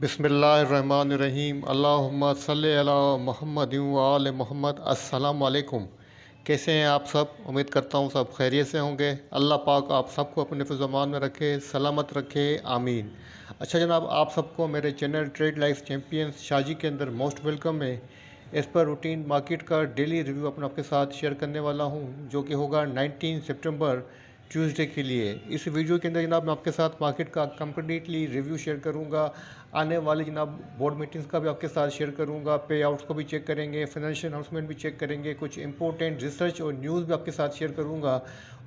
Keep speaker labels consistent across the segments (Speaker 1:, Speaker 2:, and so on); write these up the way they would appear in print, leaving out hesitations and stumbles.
Speaker 1: बिस्मिल्लाहिर्रहमानिर्रहीम अल्लाहुम्मा सल्लि अला मुहम्मद व आले मोहम्मद। अस्सलाम वालेकुम। कैसे हैं आप सब? उम्मीद करता हूँ सब खैरियत से होंगे। अल्लाह पाक आप सबको अपने फ़िज़-ओ-मान में रखे, सलामत रखे, आमीन। अच्छा जनाब, आप सबको मेरे channel trade life champions Shaji के अंदर मोस्ट वेलकम है। इस पर रूटीन मार्केट का डेली रिव्यू अपना आपके साथ शेयर करने वाला हूँ, जो कि होगा 19 सितंबर ट्यूसडे के लिए। इस वीडियो के अंदर जनाब मैं आपके साथ मार्केट का कम्प्लीटली रिव्यू शेयर करूंगा। आने वाली जनाब बोर्ड मीटिंग्स का भी आपके साथ शेयर करूंगा, पे आउट्स को भी चेक करेंगे, फाइनेंशियल अनाउंसमेंट भी चेक करेंगे, कुछ इंपॉर्टेंट रिसर्च और न्यूज़ भी आपके साथ शेयर करूंगा।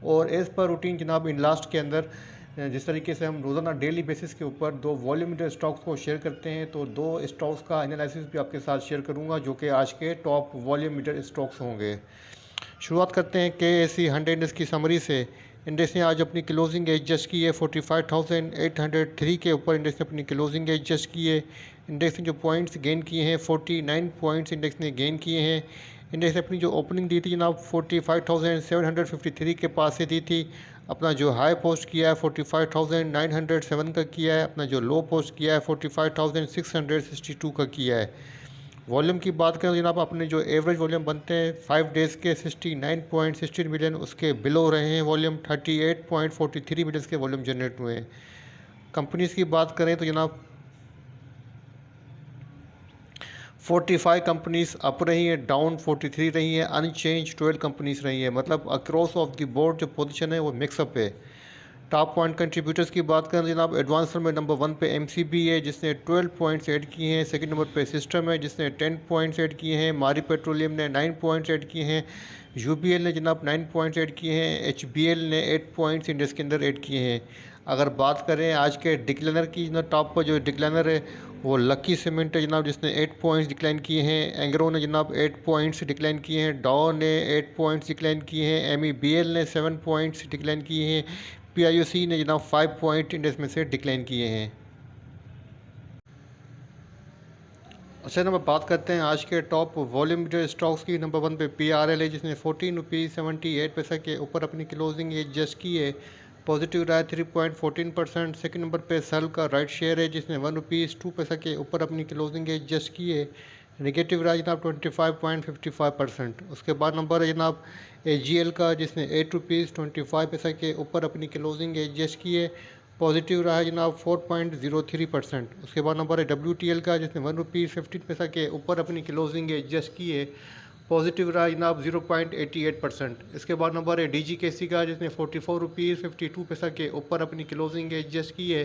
Speaker 1: और एज़ पर रूटीन जनाब इन लास्ट के अंदर जिस तरीके से हम रोज़ाना डेली बेसिस के ऊपर दो वॉल्यूमेटर स्टॉक्स को शेयर करते हैं, तो दो स्टॉक्स का एनालिसिस भी आपके साथ शेयर करूंगा, जो कि आज के टॉप वॉल्यूमेटर स्टॉक्स होंगे। शुरुआत करते हैं KSE 100 इंडेक्स की समरी से। इंडेक्स ने आज अपनी क्लोजिंग एडजस्ट की है 45,803 के ऊपर इंडेक्स ने अपनी क्लोजिंग एडजस्ट की है। इंडेक्स ने जो पॉइंट्स गेन किए हैं 49 पॉइंट्स इंडेक्स ने गेन किए हैं। इंडेक्स ने अपनी जो ओपनिंग दी थी जनाब 45,753 के पास से दी थी। अपना जो हाई पोस्ट किया है 45,907 का किया है। अपना जो लो पोस्ट किया है 45,662 का किया है। वॉल्यूम की बात करें तो जनाब अपने जो एवरेज वॉल्यूम बनते हैं 5 डेज़ के 69.16 मिलियन, उसके बिलो रहे हैं वॉल्यूम 38.43 मिलियन के वॉल्यूम जनरेट हुए हैं। कंपनीज़ की बात करें तो जनाब 45 कंपनीज अप रही है, डाउन 43 रही है, अनचेंज 12 कंपनीज रही है। मतलब अक्रॉस ऑफ द बोर्ड जो पोजीशन है वो मिक्सअप है। टॉप पॉइंट कंट्रीब्यूटर्स की बात करें जनाब एडवांसर में नंबर 1 पे MCB है जिसने 12 पॉइंट्स ऐड किए हैं। सेकंड नंबर पे सिस्टम है जिसने 10 पॉइंट्स ऐड किए हैं। मारी पेट्रोलियम ने 9 पॉइंट्स ऐड किए हैं। UBL ने जनाब 9 पॉइंट्स ऐड किए हैं। HBL ने 8 पॉइंट्स इंडेक्स के अंदर ऐड किए हैं। अगर बात करें आज के डिक्लाइनर की, ना टॉप पर जो डिक्लाइनर है वो लकी सीमेंट है जनाब जिसने 8 पॉइंट्स डिक्लाइन किए हैं। एंग्रो ने जनाब 8 पॉइंट्स डिक्लाइन किए हैं। डॉ ने 8 पॉइंट्स डिक्लाइन किए हैं। MEBL ने 7 पॉइंट्स डिक्लाइन किए हैं। PIOC ने जनाब 5 पॉइंट इंडेक्स में से डिक्लाइन किए हैं। अच्छा नंबर बात करते हैं आज के टॉप वॉल्यूमेटर स्टॉक्स की। नंबर 1 पे PRL है जिसने 14 रुपीज़ 78 पैसा के ऊपर अपनी क्लोजिंग एडजस्ट की है। पॉजिटिव रहा है 3.14%। सेकंड नंबर पे सेल का राइट शेयर है जिसने 1 रुपीज़ 2 पैसा के ऊपर अपनी क्लोजिंग एडजस्ट की है। नेगेटिव रहा जनाब 25.55%। उसके बाद नंबर है जनाब AGL का जिसने 8 रुपीज़ 25 पैसा के ऊपर अपनी क्लोजिंग एडजस्ट की है। पॉजिटिव रहा है जनाब 4.03%। उसके बाद नंबर है WTL का जिसने 1 रुपीज़ 15 पैसा के ऊपर अपनी क्लोजिंग एडजस्ट की है। पॉजिटिव रहा जनाब 0.88%। इसके बाद नंबर है DGKC का जिसने 44 रुपीज़ 52 पैसा के ऊपर अपनी क्लोजिंग एडजस्ट की है।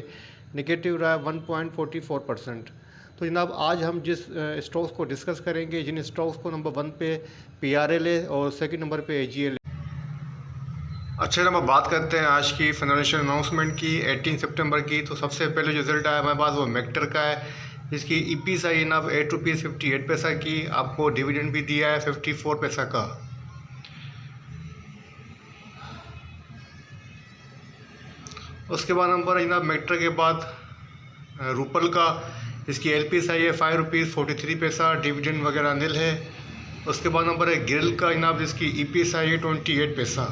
Speaker 1: नेगेटिव रहा 1.44%। तो जनाब आज हम जिस स्टॉक्स को डिस्कस करेंगे, जिन स्टॉक्स को नंबर 1 पे PRL है और सेकंड नंबर पे AGL है। अच्छा जब हम बात करते हैं आज की फाइनेंशियल अनाउंसमेंट की 18 सितंबर की, तो सबसे पहले जो रिजल्ट आया हमारे पास वो मेक्टर का है। इसकी EPS आई जनाब 8 रुपीज़ 58 पैसा की। आपको डिविडेंड भी दिया है 54 पैसा का। उसके बाद नंबर है जनाब मेक्टर के बाद रूपल का। इसकी LPS आई है 5 रुपीज़ 43 पैसा। डिविडेंड वगैरह नील है। उसके बाद नंबर है गिरल का जनाब जिसकी EPS आई है 28 पैसा।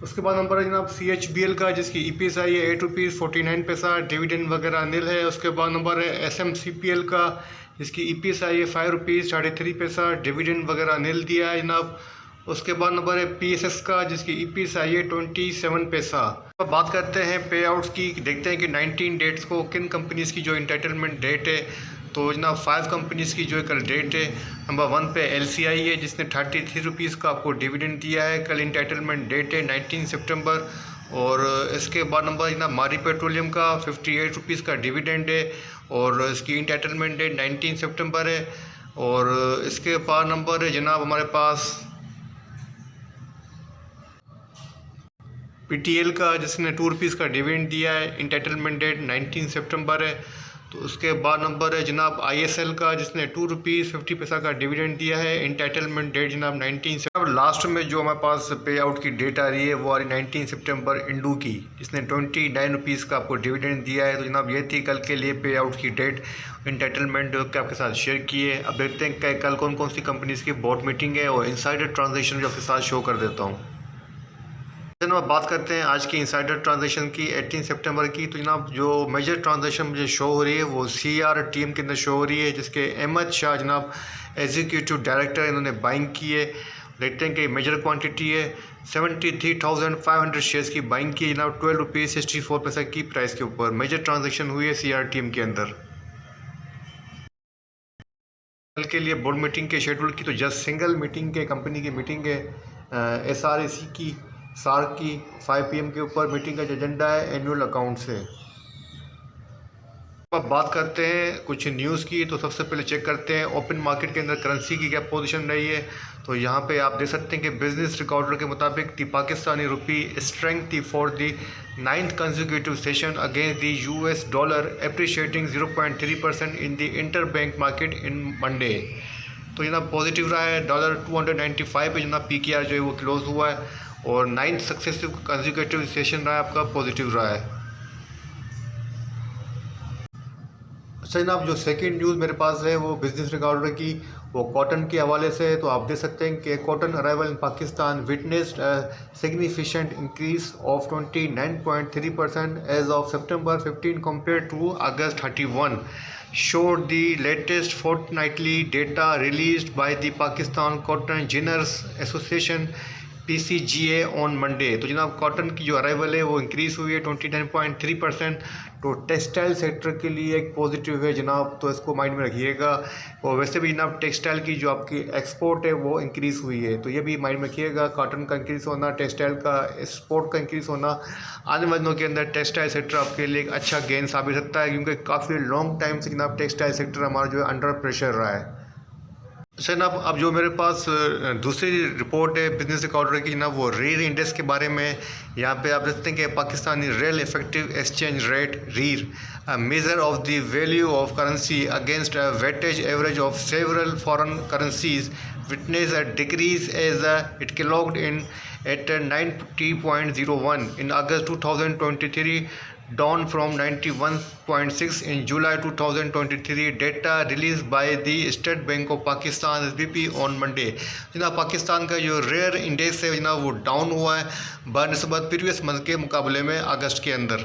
Speaker 1: उसके बाद नंबर है जनाब CHBL का जिसकी EPS आई है 8 रुपीज़ 49 पैसा। डिविडेंड वगैरह नील है। उसके बाद नंबर है SMCPL का जिसकी EPS आई है 5 रुपीज़ 3.5 पैसा। डिविडेंड वगैरह नील दिया है जनाब। उसके बाद नंबर है PSS का जिसकी EPS आई है 27 पैसा। अब बात करते हैं पे आउट्स की। देखते हैं कि 19 डेट्स को किन कंपनीज़ की जो इंटाइटलमेंट डेट है। तो जनाब 5 कंपनीज़ की जो कल डेट है। नंबर 1 पे LCI है जिसने 33 रुपीज़ का आपको डिविडेंड दिया है। कल इंटाइटलमेंट डेट है 19 सितंबर। और इसके बाद नंबर जनाब मारी पेट्रोलियम का 58 रुपीज़ का डिविडेंड है और इसकी इंटाइटलमेंट डेट 19 सितंबर है। और इसके बाद नंबर है जनाब हमारे पास PTL का जिसने 2 रुपीज़ का डिविडेंड दिया है। इंटाइटलमेंट डेट 19 सितंबर है। तो उसके बाद नंबर है जनाब ISL का जिसने 2 रुपीज़ 50 पैसा का डिविडेंड दिया है। इंटाइटलमेंट डेट जनाब 19 सितंबर। लास्ट में जो हमारे पास पे आउट की डेट आ रही है वो आ रही 19 सितंबर इंडू की जिसने 29 रुपीज़ का आपको डिविडेंड दिया है। तो जनाब ये थी कल के लिए पे आउट की डेट, इंटाइटलमेंट के आपके साथ शेयर किए। अब देखते हैं कल कौन कौन सी कंपनीज़ की बोर्ड मीटिंग है और इनसाइडर ट्रांजेक्शन जो आपके साथ शो कर देता हूँ। जनाब बात करते हैं आज की इंसाइडर ट्रांजैक्शन की 18 सितंबर की। तो जनाब जो मेजर ट्रांजैक्शन मुझे शो हो रही है वो CR टीम के अंदर शो हो रही है, जिसके अहमद शाह जनाब एग्जीक्यूटिव डायरेक्टर, इन्होंने बाइंग की है। देखते हैं कि मेजर क्वांटिटी है 73,500 शेयर्स की बाइंग की जनाब 12 रुपीज़ 64 पैसे की प्राइस के ऊपर मेजर ट्रांजैक्शन हुई है CR टीम के अंदर। कल के लिए बोर्ड मीटिंग के शेड्यूल की तो जस्ट सिंगल मीटिंग के कंपनी की मीटिंग है SRAC की सार की 5 PM के ऊपर मीटिंग का जो एजेंडा है एनुअल अकाउंट से। अब बात करते हैं कुछ न्यूज़ की। तो सबसे पहले चेक करते हैं ओपन मार्केट के अंदर करेंसी की क्या पोजीशन रही है। तो यहाँ पे आप देख सकते हैं कि बिजनेस रिकॉर्डर के मुताबिक दी पाकिस्तानी रुपी स्ट्रेंथ थी for the 9th consecutive session against the US dollar appreciating 0.3% in the inter bank market in Monday. तो जनाब पॉजिटिव रहा है, डॉलर 295 पे जनाब PKR जो है वो क्लोज हुआ है और 9th सक्सेसिव कंसेक्यूटिव सेशन रहा है आपका पॉजिटिव रहा है। अच्छा जनाब जो सेकंड न्यूज़ मेरे पास है वो बिजनेस रिकॉर्डर की, वो कॉटन के हवाले से है। तो आप देख सकते हैं कि cotton arrival in Pakistan witnessed significant increase of 29.3% as of September 15 compared to August 31, showed the latest fortnightly data released by the Pakistan Cotton Ginners Association PCGA on Monday. तो जनाब कॉटन की जो अराइवल है वो इंक्रीज़ हुई है 29.3%। तो textile sector के लिए एक पॉजिटिव है जनाब, तो इसको माइंड में रखिएगा। और वैसे भी जनाब टेक्सटाइल की जो आपकी एक्सपोर्ट है वो इंक्रीज़ हुई है, तो ये भी माइंड में रखिएगा। कॉटन का इंक्रीज़ होना, टेक्सटाइल का एक्सपोर्ट का इंक्रीज़ होना, आने वाले दिनों के अंदर टेक्सटाइल सेक्टर आपके लिए एक अच्छा गेन साबित सकता है, क्योंकि काफ़ी लॉन्ग टाइम से जनाब टेक्सटाइल सेक्टर हमारा जो है अंडर प्रेशर रहा है। अच्छा जनाब अब जो मेरे पास दूसरी रिपोर्ट है बिजनेस रिकॉर्डर की जनाब, वो रीर इंडेक्स के बारे में। यहाँ पे आप देखते हैं कि Pakistani real effective exchange rate REER measure of the value of currency against weightage average of several foreign currencies witness a decrease as it clocked in at 90.01 in August 2023, down from 91.6 in July 2023, data released by the State Bank of Pakistan SBP on Monday। जनाब पाकिस्तान का जो rare index है जनाब वो down हुआ है बनिस्बत previous month के मुकाबले में अगस्त के अंदर।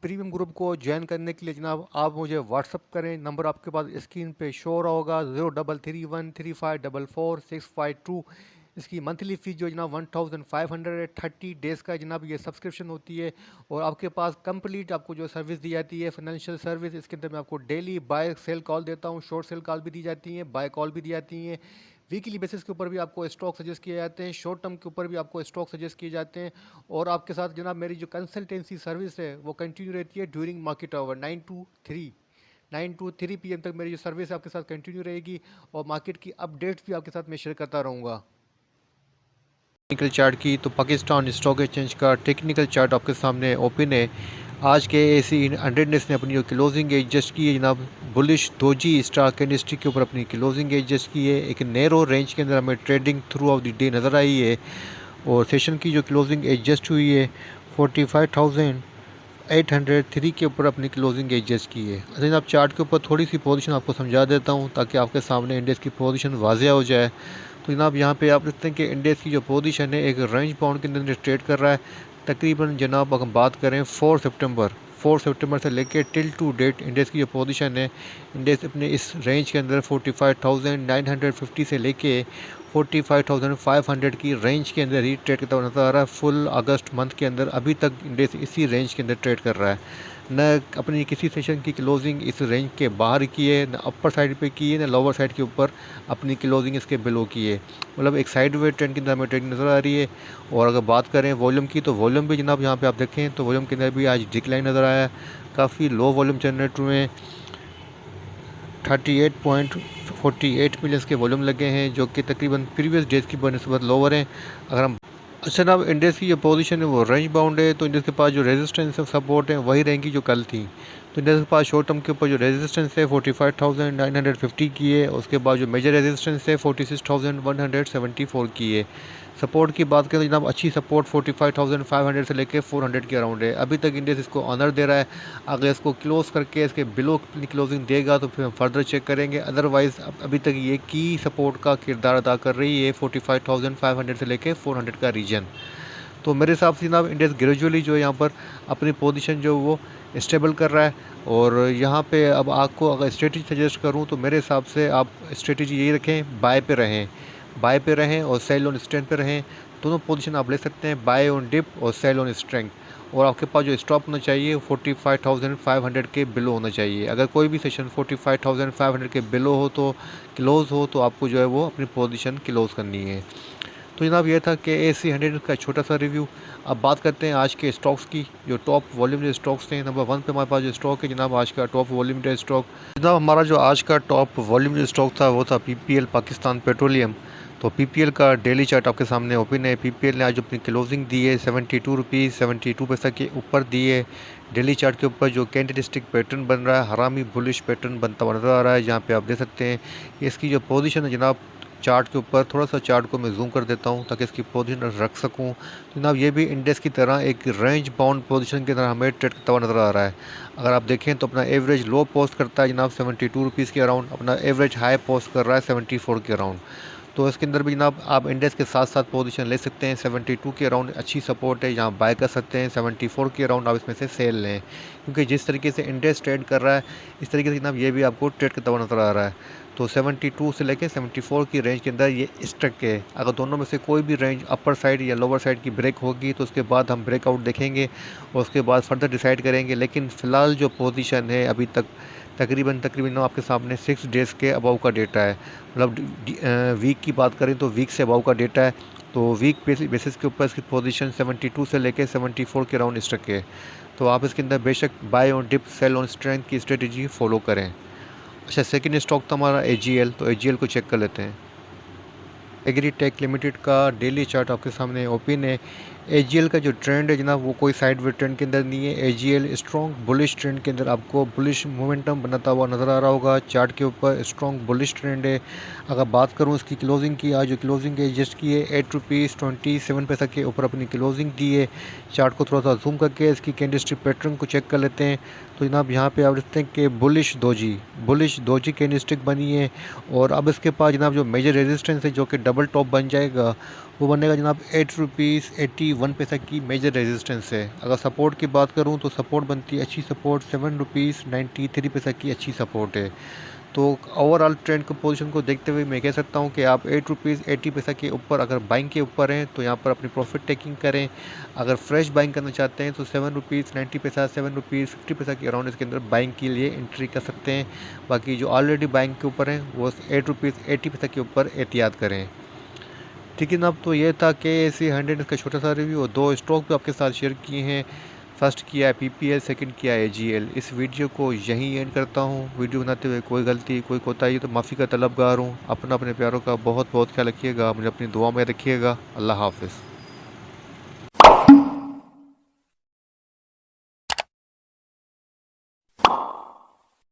Speaker 1: प्रीमियम ग्रुप को ज्वाइन करने के लिए जनाब आप मुझे व्हाट्सअप करें, नंबर आपके पास स्क्रीन पे शो हो रहा होगा 033135446552। इसकी मंथली फ़ीस जो जनाब 1500 30 डेज़ का जनाब ये सब्सक्रिप्शन होती है। और आपके पास कंप्लीट आपको जो सर्विस दी जाती है फाइनेंशियल सर्विस, इसके अंदर मैं आपको डेली बाय सेल कॉल देता हूँ, शॉर्ट सेल कॉल भी दी जाती हैं, बाय कॉल भी दी जाती हैं। वीकली बेसिस के ऊपर भी आपको स्टॉक सजेस्ट किए जाते हैं, शॉर्ट टर्म के ऊपर भी आपको स्टॉक सजेस्ट किए जाते हैं। और आपके साथ जनाब मेरी जो कंसल्टेंसी सर्विस है वो कंटिन्यू रहती है during market our 9 to 3 PM तक मेरी जो सर्विस है आपके साथ कंटिन्यू रहेगी। और मार्केट की अपडेट्स भी आपके साथ मैं शेयर करता रहूँगा। टेक्निकल चार्ट की तो पाकिस्तान स्टॉक एक्सचेंज का टेक्निकल चार्ट आपके सामने ओपन है। आज के AC 100 ने अपनी जो क्लोजिंग एडजस्ट की है जनाब बुलिश दोजी स्टार कैंडलस्टिक के ऊपर अपनी क्लोजिंग एडजस्ट की है। एक नैरो रेंज के अंदर हमें trading through out the day नज़र आई है। और सेशन की जो क्लोजिंग एडजस्ट हुई है 45,803 के ऊपर अपनी क्लोजिंग एडजस्ट की है। जनाब चार्ट के ऊपर थोड़ी सी पोजीशन आपको समझा देता हूँ ताकि आपके सामने इंडेक्स की पोजीशन वाज़िया हो जाए। तो जनाब यहाँ पे आप देखते हैं कि इंडेक्स की जो पोजीशन है एक रेंज बाउंड के अंदर ट्रेड कर रहा है। तकरीबन जनाब अगर हम बात करें 4 सितंबर से लेके टिल टू डेट इंडेक्स की जो पोजीशन है, इंडेक्स अपने इस रेंज के अंदर 45,950 से लेके 45,500 की रेंज के अंदर ही ट्रेड करता हुआ नजर आ रहा है। फुल अगस्त मंथ के अंदर अभी तक इंडेक्स इसी रेंज के अंदर ट्रेड कर रहा है, न अपनी किसी सेशन की क्लोजिंग इस रेंज के बाहर की है, न अपर साइड पे की है, न लोअर साइड के ऊपर अपनी क्लोजिंग इसके बिलो की है। मतलब एक साइड वे ट्रेंड के अंदर हमें ट्रेडिंग नज़र आ रही है। और अगर बात करें वॉल्यूम की तो वॉल्यूम भी जनाब यहाँ पे आप देखें तो वॉल्यूम के अंदर भी आज डिक्लाइन नज़र आया है। काफ़ी लो वॉल्यूम जनरेट हुए, 38.48 मिलियंस के वॉल्यूम लगे हैं, जो कि तकरीबन प्रीवियस डेज की बनस्बत लोअर हैं। अगर हम अच्छा जनाब इंडेक्स की जो पोजीशन है वो रेंज बाउंड है, तो इंडेक्स के पास जो रेजिस्टेंस है सपोर्ट है वही रहेंगी जो कल थी। तो इंडेक्स के पास शॉर्ट टर्म के ऊपर जो रेजिस्टेंस है 45,950 की है। उसके बाद जो मेजर रेजिस्टेंस है 46,174 की है। सपोर्ट की बात करें तो जनाब अच्छी सपोर्ट 45,500 से लेकर 400 के अराउंड है। अभी तक इंडेक्स इसको ऑनर दे रहा है। अगर इसको क्लोज करके इसके बिलो अपनी क्लोजिंग देगा तो फिर हम फर्दर चेक करेंगे। अदरवाइज़ अभी तक ये की सपोर्ट का किरदार अदा कर रही है 45,500 से लेकर 400 का रीजन। तो मेरे हिसाब से जनाब इंडेक्स ग्रेजुअली जो है यहाँ पर अपनी पोजीशन जो वो स्टेबल कर रहा है। और यहाँ पे अब आपको अगर स्ट्रेटजी सजेस्ट करूँ तो मेरे हिसाब से आप स्ट्रेटजी यही रखें, बाय पे रहें और सेल ऑन स्ट्रेंथ पे रहें। दोनों पोजीशन आप ले सकते हैं, बाय ऑन डिप और सेल ऑन स्ट्रेंथ। और आपके पास जो स्टॉप होना चाहिए 45,500 के बिलो होना चाहिए। अगर कोई भी सेशन 45,500 के बिलो हो तो क्लोज़ हो तो आपको जो है वो अपनी पोजीशन क्लोज़ करनी है। तो जनाब ये था कि AC100 का छोटा सा रिव्यू। अब बात करते हैं आज के स्टॉक्स की, जो टॉप वॉल्यूम स्टॉक्स थे। नंबर 1 पे हमारे पास जो स्टॉक है जनाब आज का टॉप वॉल्यूम स्टॉक, जनाब हमारा जो आज का टॉप वॉल्यूम स्टॉक था वो था PPL पाकिस्तान पेट्रोलियम। तो PPL का डेली चार्ट आपके सामने ओपन है। PPL ने आज अपनी क्लोजिंग दी है 72 रुपीज़ 72 पैसा के ऊपर दी है। डेली चार्ट के ऊपर जो कैंडलस्टिक पैटर्न बन रहा है, हरामी बुलिश पैटर्न बनता नजर आ रहा है, जहाँ पे आप देख सकते हैं कि इसकी जो पोजीशन है जनाब चार्ट के ऊपर, थोड़ा सा चार्ट को मैं जूम कर देता हूँ ताकि इसकी पोजीशन रख सकूँ। तो जनाब ये भी इंडेक्स की तरह एक रेंज बाउंड पोजीशन की तरह हमें ट्रेड करता हुआ नज़र आ रहा है। अगर आप देखें तो अपना एवरेज लो पोस्ट करता है जनाब 72 रुपीज़ के अराउंड, अपना एवरेज हाई पोस्ट कर रहा है 74 के अराउंड। तो इसके अंदर भी जनाब आप इंडेक्स के साथ साथ पोजीशन ले सकते हैं। 72 के अराउंड अच्छी सपोर्ट है, यहाँ बाय कर सकते हैं। 74 के अराउंड आप इसमें से सेल लें, क्योंकि जिस तरीके से इंडेक्स ट्रेड कर रहा है इस तरीके से जनाब ये भी आपको ट्रेड करता हुआ नज़र आ रहा है। तो 72 से लेकर 74 की रेंज के अंदर ये स्टक है। अगर दोनों में से कोई भी रेंज अपर साइड या लोअर साइड की ब्रेक होगी तो उसके बाद हम ब्रेकआउट देखेंगे और उसके बाद फर्दर डिसाइड करेंगे। लेकिन फ़िलहाल जो पोजीशन है अभी तक तकरीबन आपके सामने 6 डेज़ के अबव का डेटा है। मतलब वीक की बात करें तो वीक से अबव का डेटा है। तो वीक बेसिस के ऊपर इसकी पोजीशन 72 से लेकर 74 के अराउंड स्टक है। तो आप इसके अंदर बेशक buy on dip sell on strength की स्ट्रेटजी फॉलो करें। अच्छा, सेकंड स्टॉक था हमारा AGL। तो AGL को चेक कर लेते हैं। एग्रीटेक लिमिटेड का डेली चार्ट आपके सामने ओपन है। AGL का जो ट्रेंड है जनाब वो कोई साइडवेज ट्रेंड के अंदर नहीं है। AGL स्ट्रॉन्ग बुलिश ट्रेंड के अंदर आपको बुलिश मोमेंटम बनाता हुआ नज़र आ रहा होगा। चार्ट के ऊपर स्ट्रॉन्ग बुलिश ट्रेंड है। अगर बात करूँ इसकी क्लोजिंग की, आज जो क्लोजिंग है जस्ट की है 8 रुपीज़ 27 पैसा के ऊपर अपनी क्लोजिंग दी है। चार्ट को थोड़ा सा जूम करके इसकी कैंडलस्टिक पैटर्न को चेक कर लेते हैं। तो जनाब यहाँ पे आप देखते हैं कि बुलिश दोजी कैंडलस्टिक बनी है। और अब इसके पास जनाब जो मेजर रेजिस्टेंस है जो कि डबल टॉप बन जाएगा वो बनेगा जनाब 8 रुपीज़ 81 पैसा की मेजर रेजिस्टेंस है। अगर सपोर्ट की बात करूं तो सपोर्ट बनती है अच्छी सपोर्ट 7 रुपीज़ 93 पैसा की अच्छी सपोर्ट है। तो ओवरऑल ट्रेंड को पोजीशन को देखते हुए मैं कह सकता हूं कि आप 8 रुपीज़ 80 पैसा के ऊपर अगर बाइंग के ऊपर हैं तो यहां पर अपनी प्रॉफिट टेकिंग करें। अगर फ्रेश बाइंग करना चाहते हैं तो 7 रुपीज़ 90 पैसा 7 रुपीज़ 50 पैसा के अराउंड इसके अंदर बाइंग के लिए एंट्री कर सकते हैं। बाकी जो ऑलरेडी बाइंग के ऊपर हैं वो 8 रुपीज़ 80 पैसा के ऊपर एहतियात करें। ठीक है जनाब, तो ये था कि AC100 का छोटा सा रिव्यू और 2 स्टॉक भी आपके साथ शेयर किए हैं। फर्स्ट किया है PPL, सेकंड किया है AGL। इस वीडियो को यहीं एंड करता हूँ। वीडियो बनाते हुए कोई गलती कोई कोताही तो माफ़ी का तलबगार हूँ। अपने प्यारों का बहुत बहुत ख्याल रखिएगा, मुझे अपनी दुआ में रखिएगा। अल्लाह हाफ़िज़।